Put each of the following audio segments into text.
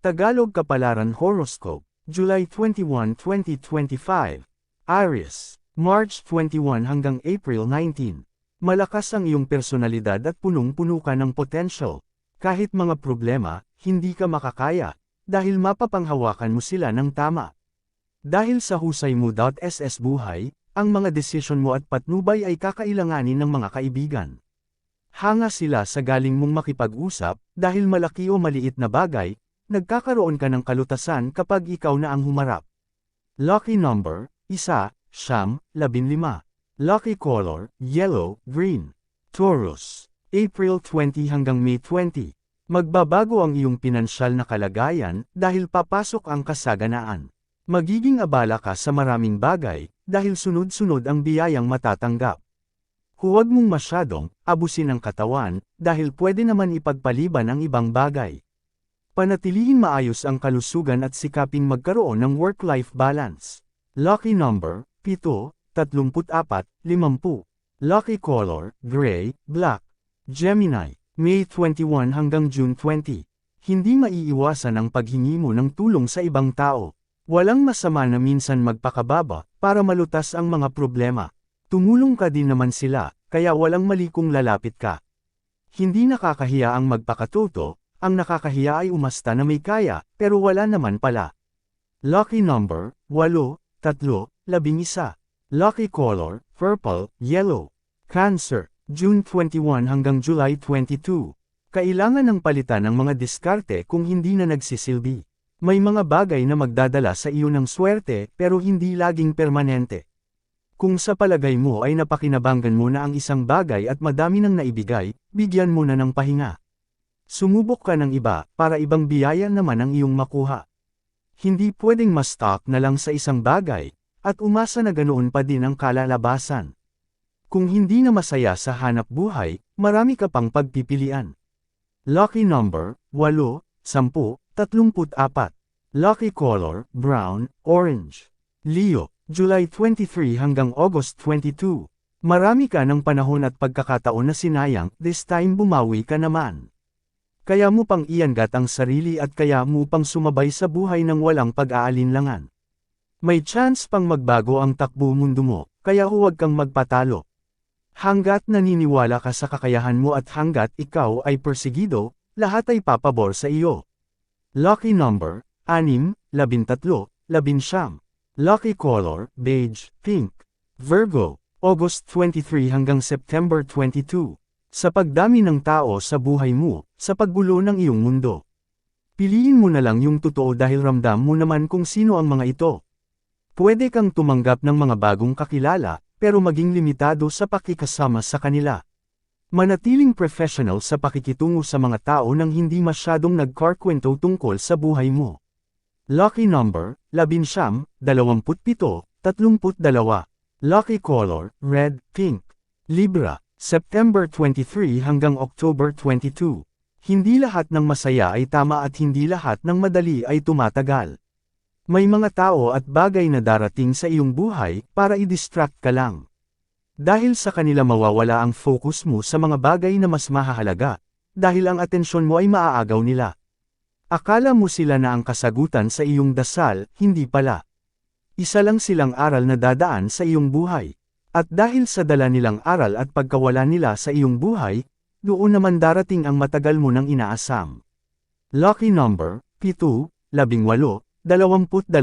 Tagalog Kapalaran Horoscope, July 21, 2025. Aries, March 21 hanggang April 19. Malakas ang iyong personalidad at punong-puno ka ng potential. Kahit mga problema, hindi ka makakaya, dahil mapapanghawakan mo sila ng tama. Dahil sa husay mo .ss buhay, ang mga desisyon mo at patnubay ay kakailanganin ng mga kaibigan. Hanga sila sa galing mong makipag-usap, dahil malaki o maliit na bagay, nagkakaroon ka ng kalutasan kapag ikaw na ang humarap. Lucky number, 1, 9, 15. Lucky color, yellow, green. Taurus, April 20 hanggang May 20. Magbabago ang iyong pinansyal na kalagayan, dahil papasok ang kasaganaan. Magiging abala ka sa maraming bagay, dahil sunod-sunod ang biyayang matatanggap. Huwag mong masyadong abusin ang katawan, dahil pwede naman ipagpaliban ang ibang bagay. Panatilihin maayos ang kalusugan at sikaping magkaroon ng work-life balance. Lucky number, 7, 34, 50. Lucky color, gray, black. Gemini, May 21 hanggang June 20. Hindi maiiwasan ang paghingi mo ng tulong sa ibang tao. Walang masama na minsan magpakababa, para malutas ang mga problema. Tumulong ka din naman sila, kaya walang mali kung lalapit ka. Hindi nakakahiya ang magpakatuto, ang nakakahiya ay umasta na may kaya, pero wala naman pala. Lucky number, 8, 3, 11. Lucky color, purple, yellow. Cancer, June 21 hanggang July 22. Kailangan ng palitan ng mga diskarte kung hindi na nagsisilbi. May mga bagay na magdadala sa iyo ng swerte, pero hindi laging permanente. Kung sa palagay mo ay napakinabanggan mo na ang isang bagay at madami nang naibigay, bigyan mo na ng pahinga. Sumubok ka ng iba, para ibang biyaya naman ang iyong makuha. Hindi pwedeng ma-stuck na lang sa isang bagay, at umasa na ganoon pa din ang kalalabasan. Kung hindi na masaya sa hanap buhay, marami ka pang pagpipilian. Lucky number, 8, 10, 34. Lucky color, brown, orange. Leo, July 23 hanggang August 22. Marami ka ng panahon at pagkakataon na sinayang, this time bumawi ka naman. Kaya mo pang iangat ang sarili at kaya mo pang sumabay sa buhay ng walang pag-aalinlangan. May chance pang magbago ang takbo mundo mo, kaya huwag kang magpatalo. Hanggat naniniwala ka sa kakayahan mo at hanggat ikaw ay persigido, lahat ay papabor sa iyo. Lucky number, 6, 13, 11. Lucky color, beige, pink. Virgo, August 23 hanggang September 22. Sa pagdami ng tao sa buhay mo, sa paggulo ng iyong mundo. Piliin mo na lang yung totoo dahil ramdam mo naman kung sino ang mga ito. Pwede kang tumanggap ng mga bagong kakilala, pero maging limitado sa pakikasama sa kanila. Manatiling professional sa pakikitungo sa mga tao nang hindi masyadong nagkarkwento tungkol sa buhay mo. Lucky number, 11, 27, 32. Lucky color, red, pink. Libra, September 23 hanggang October 22. Hindi lahat ng masaya ay tama at hindi lahat ng madali ay tumatagal. May mga tao at bagay na darating sa iyong buhay para i-distract ka lang. Dahil sa kanila mawawala ang focus mo sa mga bagay na mas mahahalaga, dahil ang atensyon mo ay maaagaw nila. Akala mo sila na ang kasagutan sa iyong dasal, hindi pala. Isa lang silang aral na dadaan sa iyong buhay. At dahil sa dala nilang aral at pagkawala nila sa iyong buhay, doon naman darating ang matagal mo nang inaasam. Lucky number, 7, 18, 22.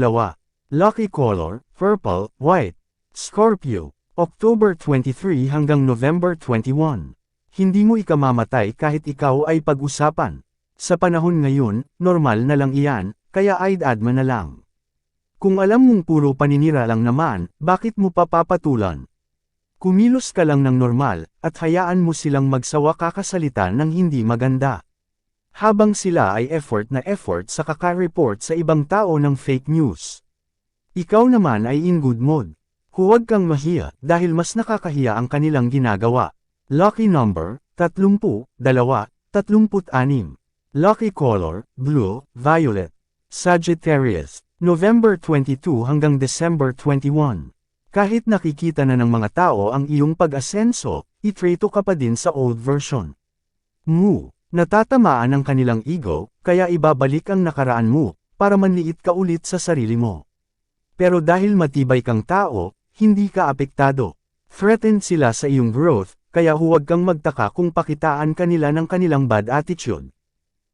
Lucky color, purple, white. Scorpio, October 23 hanggang November 21. Hindi mo ikamamatay kahit ikaw ay pag-usapan. Sa panahon ngayon, normal na lang iyan, kaya add mo na lang. Kung alam mong puro paninira lang naman, bakit mo papapatulan? Kumilos ka lang ng normal, at hayaan mo silang magsawa kakasalita ng hindi maganda. Habang sila ay effort sa kaka-report sa ibang tao ng fake news. Ikaw naman ay in good mood. Huwag kang mahiya, dahil mas nakakahiya ang kanilang ginagawa. Lucky number, 30, 2, 36. Lucky color, blue, violet. Sagittarius, November 22 hanggang December 21. Kahit nakikita na ng mga tao ang iyong pag-asenso, itrito ka pa din sa old version mo. Natatamaan ang kanilang ego, kaya ibabalik ang nakaraan mo, para manliit ka ulit sa sarili mo. Pero dahil matibay kang tao, hindi ka apektado. Threatened sila sa iyong growth, kaya huwag kang magtaka kung pakitaan kanila ng kanilang bad attitude.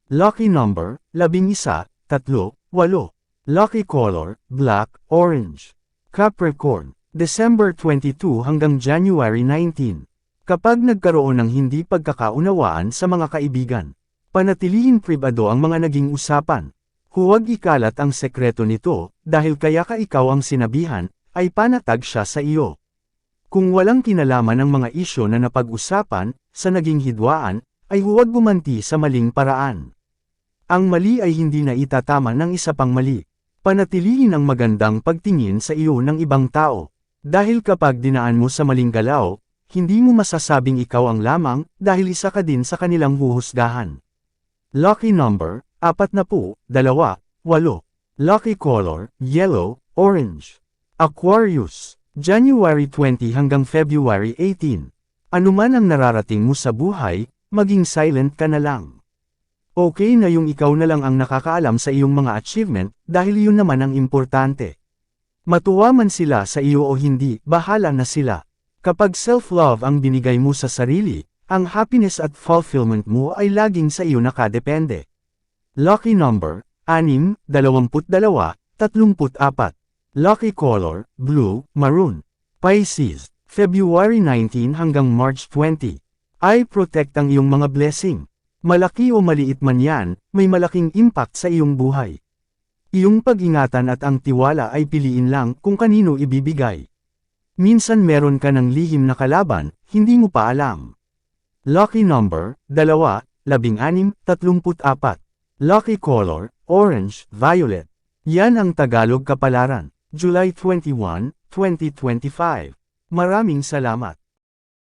Lucky number, 11, 3, 8. Lucky color, black, orange. Capricorn, December 22 hanggang January 19. Kapag nagkaroon ng hindi pagkakaunawaan sa mga kaibigan, panatilihin pribado ang mga naging usapan. Huwag ikalat ang sekreto nito, dahil kaya ka ikaw ang sinabihan, ay panatag siya sa iyo. Kung walang kinalaman ang mga isyo na napag-usapan, sa naging hidwaan, ay huwag gumanti sa maling paraan. Ang mali ay hindi na itatama ng isa pang mali. Panatilihin ang magandang pagtingin sa iyo ng ibang tao. Dahil kapag dinaan mo sa maling galaw, hindi mo masasabing ikaw ang lamang, dahil isa ka din sa kanilang huhusgahan. Lucky number, 40, 2, 8. Lucky color, yellow, orange. Aquarius, January 20 hanggang February 18. Anuman ang nararating mo sa buhay, maging silent ka na lang. Okay na yung ikaw na lang ang nakakaalam sa iyong mga achievement, dahil yun naman ang importante. Matuwa man sila sa iyo o hindi, bahala na sila. Kapag self-love ang binigay mo sa sarili, ang happiness at fulfillment mo ay laging sa iyo nakadepende. Lucky number, 6, 22, 34. Lucky color, blue, maroon. Pisces, February 19 hanggang March 20. Ay protect ang iyong mga blessing. Malaki o maliit man yan, may malaking impact sa iyong buhay. Iyong pag-ingatan at ang tiwala ay piliin lang kung kanino ibibigay. Minsan meron ka ng lihim na kalaban, hindi mo pa alam. Lucky number, 2, 16, 34. Lucky color, orange, violet. Yan ang Tagalog Kapalaran. July 21, 2025. Maraming salamat.